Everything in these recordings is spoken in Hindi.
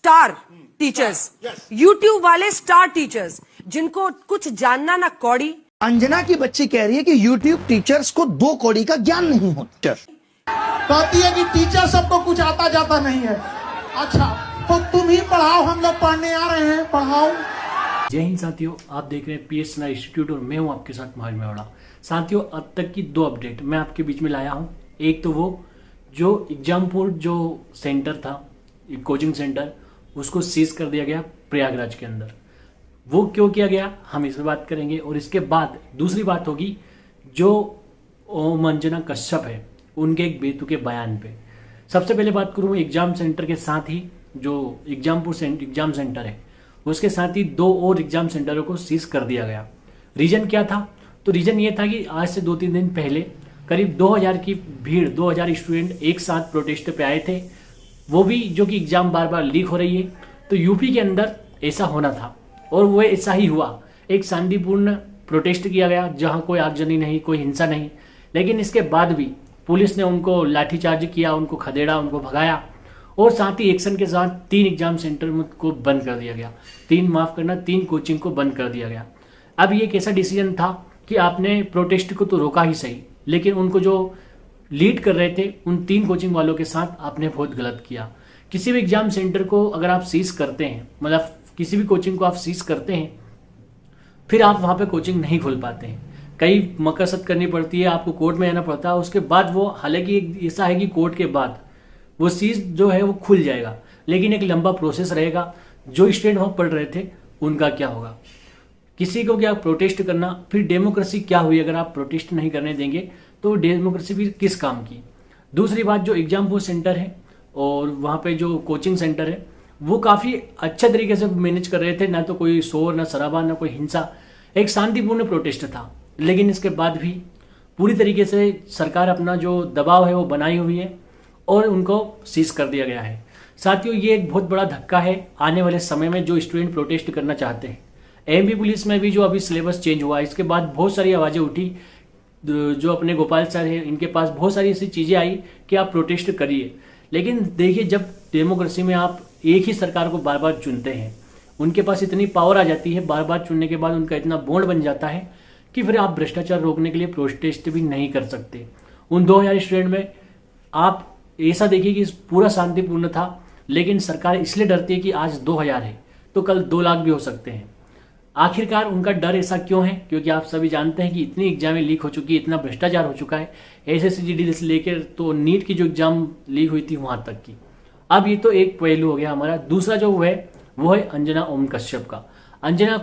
स्टार टीचर्स, यूट्यूब वाले स्टार टीचर्स, जिनको कुछ जानना ना कौड़ी। अंजना की बच्ची कह रही है कि यूट्यूब टीचर्स को 2 कौड़ी का ज्ञान नहीं होता। कहती है कि टीचर सबको कुछ आता जाता नहीं है। अच्छा तो तुम ही पढ़ाओ, हम लोग पढ़ने आ रहे हैं, पढ़ाओ। जय हिंद साथियों, आप देख रहे हैं पीएस इंस्टीट्यूट और मैं हूं आपके साथ महावीर मेवाड़ा। साथियों, अब तक की 2 अपडेट मैं आपके बीच में लाया हूं। एक तो वो जो एग्जामपुर जो सेंटर था, एक कोचिंग सेंटर, उसको सीज कर दिया गया प्रयागराज के अंदर। वो क्यों किया गया, हम इस पर बात करेंगे। और इसके बाद दूसरी बात होगी जो ओम अंजना कश्यप है, उनके एक बेतुके बयान पे। सबसे पहले बात करूँ एग्जाम सेंटर के साथ ही जो एग्जामपुर एग्जाम सेंटर है, उसके साथ ही 2 और एग्जाम सेंटरों को सीज कर दिया गया। रीजन क्या था? तो रीजन ये था कि आज से 2-3 दिन पहले करीब 2000 की भीड़, 2000 स्टूडेंट एक साथ प्रोटेस्ट पे आए थे। वो भी जो कि एग्जाम बार बार लीक हो रही है। तो यूपी के अंदर ऐसा होना था और वो ऐसा ही हुआ। एक शांतिपूर्ण प्रोटेस्ट किया गया जहां कोई आगजनी नहीं, कोई हिंसा नहीं। लेकिन इसके बाद भी पुलिस ने उनको लाठीचार्ज किया, उनको खदेड़ा, उनको भगाया और साथ ही एक्शन के साथ 3 एग्जाम सेंटर को बंद कर दिया गया। 3 कोचिंग को बंद कर दिया गया। अब ये कैसा डिसीजन था कि आपने प्रोटेस्ट को तो रोका ही सही, लेकिन उनको जो लीड कर रहे थे उन 3 कोचिंग वालों के साथ आपने बहुत गलत किया। किसी भी एग्जाम सेंटर को अगर आप सीज करते हैं, मतलब किसी भी कोचिंग को आप सीज करते हैं, फिर आप वहां पे कोचिंग नहीं खोल पाते हैं। कई मकसद करनी पड़ती है, आपको कोर्ट में जाना पड़ता है। उसके बाद वो, हालांकि ऐसा है कि कोर्ट के बाद वो सीज जो है वो खुल जाएगा, लेकिन एक लंबा प्रोसेस रहेगा। जो स्टूडेंट वहां पढ़ रहे थे उनका क्या होगा? किसी को क्या प्रोटेस्ट करना, फिर डेमोक्रेसी क्या हुई अगर आप प्रोटेस्ट नहीं करने देंगे तो डेमोक्रेसी भी किस काम की? दूसरी बात, जो एग्जाम सेंटर है और वहाँ पे जो कोचिंग सेंटर है वो काफ़ी अच्छे तरीके से मैनेज कर रहे थे। ना तो कोई शोर, ना शराबा, ना कोई हिंसा, एक शांतिपूर्ण प्रोटेस्ट था। लेकिन इसके बाद भी पूरी तरीके से सरकार अपना जो दबाव है वो बनाई हुई है और उनको सीज कर दिया गया है। साथियों, ये एक बहुत बड़ा धक्का है आने वाले समय में जो स्टूडेंट प्रोटेस्ट करना चाहते हैं। एमपी पुलिस में भी जो अभी सिलेबस चेंज हुआ, इसके बाद बहुत सारी आवाज़ें उठी। जो अपने गोपाल सर है, इनके पास बहुत सारी ऐसी चीज़ें आई कि आप प्रोटेस्ट करिए। लेकिन देखिए, जब डेमोक्रेसी में आप एक ही सरकार को बार बार चुनते हैं, उनके पास इतनी पावर आ जाती है, बार बार चुनने के बाद उनका इतना बॉन्ड बन जाता है कि फिर आप भ्रष्टाचार रोकने के लिए प्रोटेस्ट भी नहीं कर सकते। उन 2000 स्टूडेंट में आप ऐसा देखिए कि पूरा शांतिपूर्ण था, लेकिन सरकार इसलिए डरती है कि आज 2000 है तो कल 2 लाख भी हो सकते हैं। आखिरकार उनका डर ऐसा क्यों है? क्योंकि आप सभी जानते हैं कि इतनी एग्जामें लीक हो चुकी है, इतना भ्रष्टाचार हो चुका है, SSC से लेकर तो नीट की जो एग्जाम लीक हुई थी वहां तक की। अब ये तो एक पहलू हो गया हमारा। दूसरा जो है वो है अंजना ओम कश्यप का। अंजना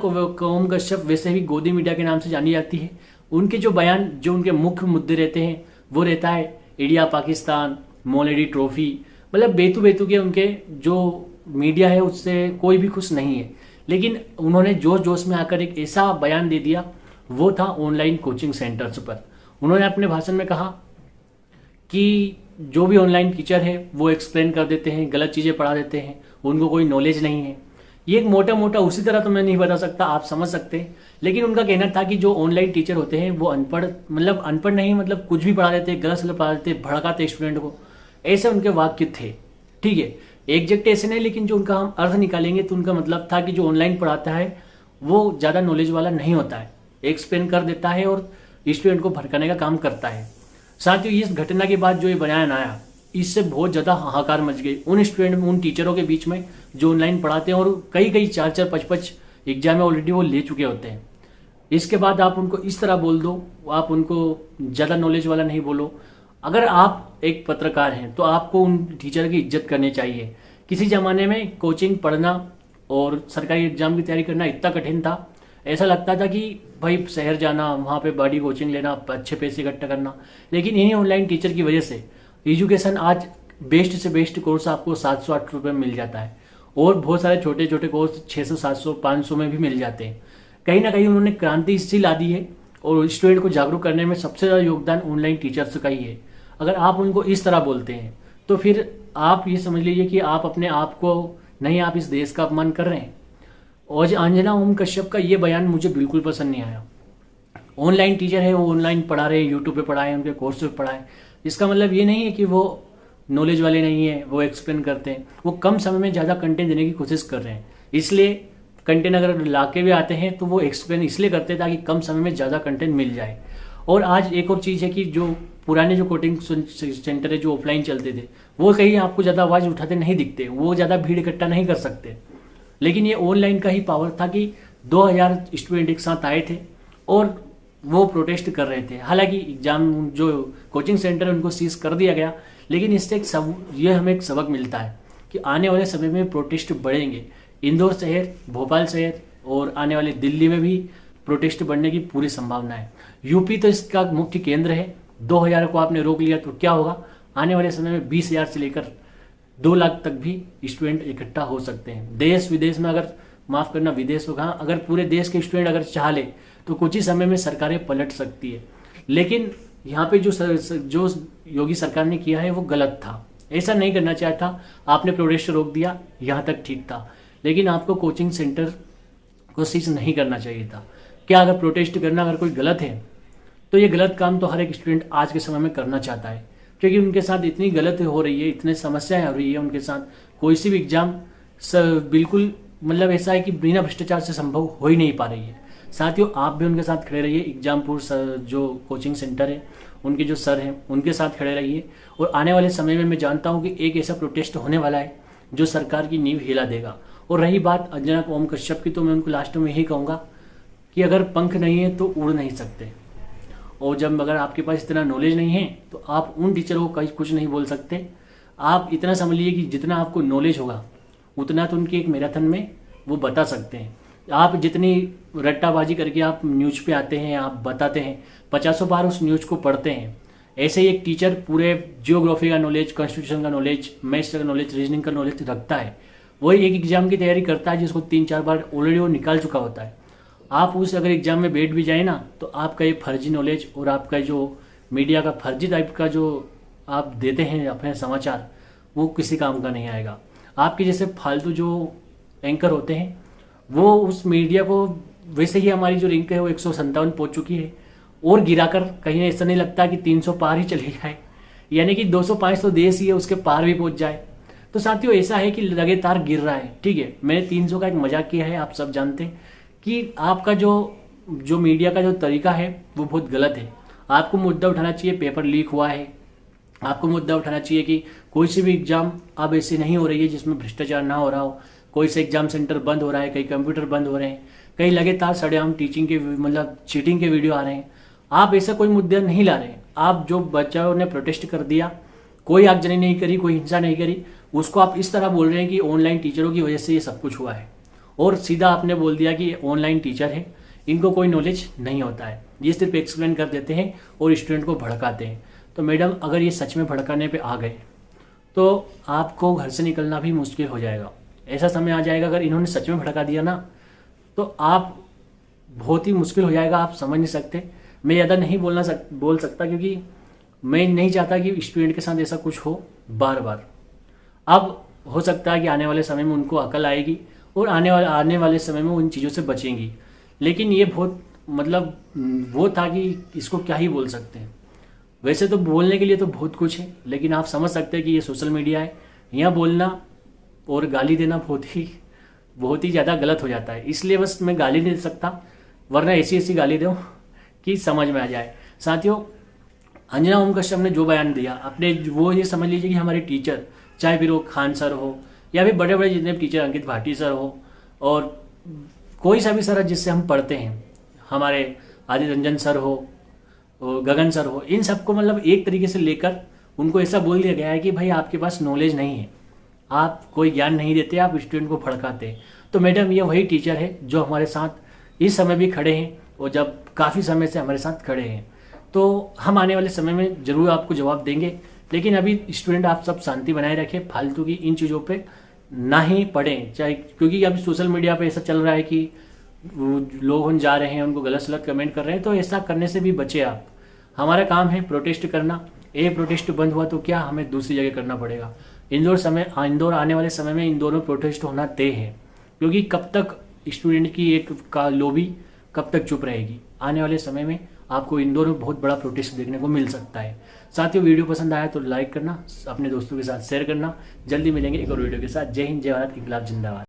ओम कश्यप वैसे भी गोदी मीडिया के नाम से जानी जाती है। उनके जो बयान, जो उनके मुख्य मुद्दे रहते हैं वो रहता है इंडिया पाकिस्तान, मोलेडी ट्रॉफी, मतलब बेतु के उनके जो मीडिया है उससे कोई भी खुश नहीं है। लेकिन उन्होंने जोश जोश में आकर एक ऐसा बयान दे दिया, वो था ऑनलाइन कोचिंग सेंटर्स पर। उन्होंने अपने भाषण में कहा कि जो भी ऑनलाइन टीचर है वो एक्सप्लेन कर देते हैं, गलत चीज़ें पढ़ा देते हैं, उनको कोई नॉलेज नहीं है। ये एक मोटा मोटा उसी तरह तो मैं नहीं बता सकता, आप समझ सकते हैं। लेकिन उनका कहना था कि जो ऑनलाइन टीचर होते हैं वो अनपढ़ नहीं, मतलब कुछ भी पढ़ा देते हैं, गलत सलत पढ़ा देते हैं, भड़काते स्टूडेंट को। ऐसे उनके वाक्य थे। ठीक है, एग्जैक्ट ऐसे नहीं, लेकिन जो उनका हम अर्थ निकालेंगे तो उनका मतलब था कि जो ऑनलाइन पढ़ाता है वो ज़्यादा नॉलेज वाला नहीं होता है, एक्सप्लेन कर देता है और स्टूडेंट को भड़काने का काम करता है। साथियों, इस घटना के बाद जो ये बयान आया, इससे बहुत ज़्यादा हाहाकार मच गई उन स्टूडेंट, उन टीचरों के बीच में जो ऑनलाइन पढ़ाते हैं और कई 4-4, 5-5 एग्जाम में ऑलरेडी वो ले चुके होते हैं। इसके बाद आप उनको इस तरह बोल दो, आप उनको ज़्यादा नॉलेज वाला नहीं बोलो। अगर आप एक पत्रकार हैं तो आपको उन टीचर की इज्जत करनी चाहिए। किसी ज़माने में कोचिंग पढ़ना और सरकारी एग्जाम की तैयारी करना इतना कठिन था, ऐसा लगता था कि भाई शहर जाना, वहाँ पे बड़ी कोचिंग लेना, अच्छे पैसे इकट्ठा करना। लेकिन इन्हीं ऑनलाइन टीचर की वजह से एजुकेशन आज बेस्ट से बेस्ट कोर्स आपको 700-800 रुपये में मिल जाता है और बहुत सारे छोटे छोटे कोर्स 600-700-500 में भी मिल जाते हैं। कहीं ना कहीं उन्होंने क्रांति इससे ला दी है और स्टूडेंट को जागरूक करने में सबसे ज़्यादा योगदान ऑनलाइन टीचर्स का ही है। अगर आप उनको इस तरह बोलते हैं तो फिर आप ये समझ लीजिए कि आप अपने आप को नहीं, आप इस देश का अपमान कर रहे हैं। और अंजना ओम कश्यप का ये बयान मुझे बिल्कुल पसंद नहीं आया। ऑनलाइन टीचर है, वो ऑनलाइन पढ़ा रहे, यूट्यूब पे पढ़ाए, उनके कोर्स पे पढ़ाए, इसका मतलब ये नहीं है कि वो नॉलेज वाले नहीं है, वो एक्सप्लेन करते हैं, वो कम समय में ज़्यादा कंटेंट देने की कोशिश कर रहे हैं। इसलिए कंटेंट अगर ला के भी आते हैं तो वो एक्सप्लेन इसलिए करते हैं ताकि कम समय में ज़्यादा कंटेंट मिल जाए। और आज एक और चीज़ है कि जो पुराने जो कोचिंग सेंटर है जो ऑफलाइन चलते थे, वो कहीं आपको ज़्यादा आवाज़ उठाते नहीं दिखते, वो ज़्यादा भीड़ इकट्ठा नहीं कर सकते। लेकिन ये ऑनलाइन का ही पावर था कि 2000 स्टूडेंट एक साथ आए थे और वो प्रोटेस्ट कर रहे थे। हालांकि एग्जाम जो कोचिंग सेंटर है उनको सीज कर दिया गया, लेकिन इससे ये हमें एक सबक मिलता है कि आने वाले समय में प्रोटेस्ट बढ़ेंगे। इंदौर शहर, भोपाल शहर और आने वाले दिल्ली में भी प्रोटेस्ट बढ़ने की पूरी संभावना है। यूपी तो इसका मुख्य केंद्र है। 2000 को आपने रोक लिया तो क्या होगा, आने वाले समय में 20,000 से लेकर 2 लाख तक भी स्टूडेंट इकट्ठा हो सकते हैं। देश विदेश में, अगर माफ करना विदेश को कहाँ, अगर पूरे देश के स्टूडेंट अगर चाह ले तो कुछ ही समय में सरकारें पलट सकती है। लेकिन यहाँ पे जो योगी सरकार ने किया है वो गलत था, ऐसा नहीं करना चाहिए था। आपने प्रोटेस्ट रोक दिया, यहाँ तक ठीक था, लेकिन आपको कोचिंग सेंटर को सीज नहीं करना चाहिए था। क्या अगर प्रोटेस्ट करना अगर कोई गलत है तो ये गलत काम तो हर एक स्टूडेंट आज के समय में करना चाहता है, क्योंकि उनके साथ इतनी गलत हो रही है, इतनी समस्याएं हो रही है उनके साथ। कोई सी भी एग्जाम बिल्कुल मतलब ऐसा है कि बिना भ्रष्टाचार से संभव हो ही नहीं पा रही है। साथियों, आप भी उनके साथ खड़े रहिए। एग्जामपुर जो कोचिंग सेंटर है उनके जो सर हैं उनके साथ खड़े रहिए। और आने वाले समय में मैं जानता हूं कि एक ऐसा प्रोटेस्ट होने वाला है जो सरकार की नींव हिला देगा। और रही बात अंजना ओम कश्यप की, तो मैं उनको लास्ट में यही कहूँगा कि अगर पंख नहीं है तो उड़ नहीं सकते। और जब अगर आपके पास इतना नॉलेज नहीं है तो आप उन टीचरों को कुछ नहीं बोल सकते। आप इतना समझ लीजिए कि जितना आपको नॉलेज होगा उतना तो उनकी एक मैराथन में वो बता सकते हैं। आप जितनी रट्टाबाजी करके आप न्यूज पे आते हैं, आप बताते हैं, 50 बार उस न्यूज को पढ़ते हैं। ऐसे ही एक टीचर पूरे जियोग्राफी का नॉलेज, कॉन्स्टिट्यूशन का नॉलेज, मैथ्स का नॉलेज, रीजनिंग का नॉलेज रखता है। वही एक एग्जाम की तैयारी करता है जिसको 3-4 बार ऑलरेडी वो निकाल चुका होता है। आप उस अगर एग्जाम में बैठ भी जाए ना तो आपका ये फर्जी नॉलेज और आपका जो मीडिया का फर्जी टाइप का जो आप देते हैं अपने समाचार, वो किसी काम का नहीं आएगा। आपके जैसे फालतू जो एंकर होते हैं वो उस मीडिया को, वैसे ही हमारी जो रैंक है वो 157 पहुंच चुकी है, और गिराकर कहीं ऐसा नहीं लगता कि 300 पार ही चले जाए, यानी कि 205 तो देश ही है, उसके पार भी पहुंच जाए। तो साथियों ऐसा है कि लगातार गिर रहा है। ठीक है, मैंने 300 का एक मजाक किया है, आप सब जानते हैं कि आपका जो मीडिया का जो तरीका है वो बहुत गलत है। आपको मुद्दा उठाना चाहिए पेपर लीक हुआ है, आपको मुद्दा उठाना चाहिए कि कोई सी भी एग्जाम अब ऐसी नहीं हो रही है जिसमें भ्रष्टाचार ना हो रहा हो, कोई से एग्जाम सेंटर बंद हो रहा है, कई कंप्यूटर बंद हो रहे हैं, कई लगातार सरेआम टीचिंग के मतलब चीटिंग के वीडियो आ रहे हैं। आप ऐसा कोई मुद्दा नहीं ला रहे हैं। आप जो बच्चों ने प्रोटेस्ट कर दिया, कोई आगजनी नहीं करी, कोई हिंसा नहीं करी, उसको आप इस तरह बोल रहे हैं कि ऑनलाइन टीचरों की वजह से ये सब कुछ हुआ है। और सीधा आपने बोल दिया कि ऑनलाइन टीचर है, इनको कोई नॉलेज नहीं होता है, ये सिर्फ एक्सप्लेन कर देते हैं और स्टूडेंट को भड़काते हैं। तो मैडम अगर ये सच में भड़काने पे आ गए तो आपको घर से निकलना भी मुश्किल हो जाएगा। ऐसा समय आ जाएगा अगर इन्होंने सच में भड़का दिया ना तो आप बहुत ही मुश्किल हो जाएगा, आप समझ नहीं सकते। मैं ज़्यादा नहीं बोल सकता क्योंकि मैं नहीं चाहता कि स्टूडेंट के साथ ऐसा कुछ हो बार बार। अब हो सकता है कि आने वाले समय में उनको अकल आएगी और आने वाले समय में उन चीज़ों से बचेंगी। लेकिन ये बहुत मतलब वो था कि इसको क्या ही बोल सकते हैं। वैसे तो बोलने के लिए तो बहुत कुछ है, लेकिन आप समझ सकते हैं कि ये सोशल मीडिया है, यहाँ बोलना और गाली देना बहुत ही ज़्यादा गलत हो जाता है। इसलिए बस मैं गाली नहीं दे सकता, वरना ऐसी गाली दूँ कि समझ में आ जाए। साथियों, अंजना ओम कश्यप ने जो बयान दिया अपने, वो ये समझ लीजिए कि हमारे टीचर, चाहे फिर वो खान सर हो या फिर बड़े बड़े जितने भी टीचर, अंकित भाटी सर हो और कोई सा भी सर जिससे हम पढ़ते हैं, हमारे आदित्य रंजन सर हो, गगन सर हो, इन सबको मतलब एक तरीके से लेकर उनको ऐसा बोल दिया गया है कि भाई आपके पास नॉलेज नहीं है, आप कोई ज्ञान नहीं देते, आप स्टूडेंट को भड़काते हैं। तो मैडम ये वही टीचर है जो हमारे साथ इस समय भी खड़े हैं और जब काफ़ी समय से हमारे साथ खड़े हैं। तो हम आने वाले समय में ज़रूर आपको जवाब देंगे, लेकिन अभी स्टूडेंट आप सब शांति बनाए रखें, फालतू की इन चीज़ों पे ना ही पढ़ें। चाहे क्योंकि अभी सोशल मीडिया पे ऐसा चल रहा है कि लोग जा रहे हैं, उनको गलत सलत कमेंट कर रहे हैं, तो ऐसा करने से भी बचे आप। हमारा काम है प्रोटेस्ट करना। एक प्रोटेस्ट बंद हुआ तो क्या हमें दूसरी जगह करना पड़ेगा। इंदौर आने वाले समय में इंदौर में प्रोटेस्ट होना तय है, क्योंकि कब तक स्टूडेंट की एक का लॉबी कब तक चुप रहेगी। आने वाले समय में आपको इंदौर में बहुत बड़ा प्रोटेस्ट देखने को मिल सकता है। साथियों, वीडियो पसंद आया तो लाइक करना, अपने दोस्तों के साथ शेयर करना। जल्दी मिलेंगे एक और वीडियो के साथ। जय हिंद, जय भारत, इनकलाब जिंदाबाद।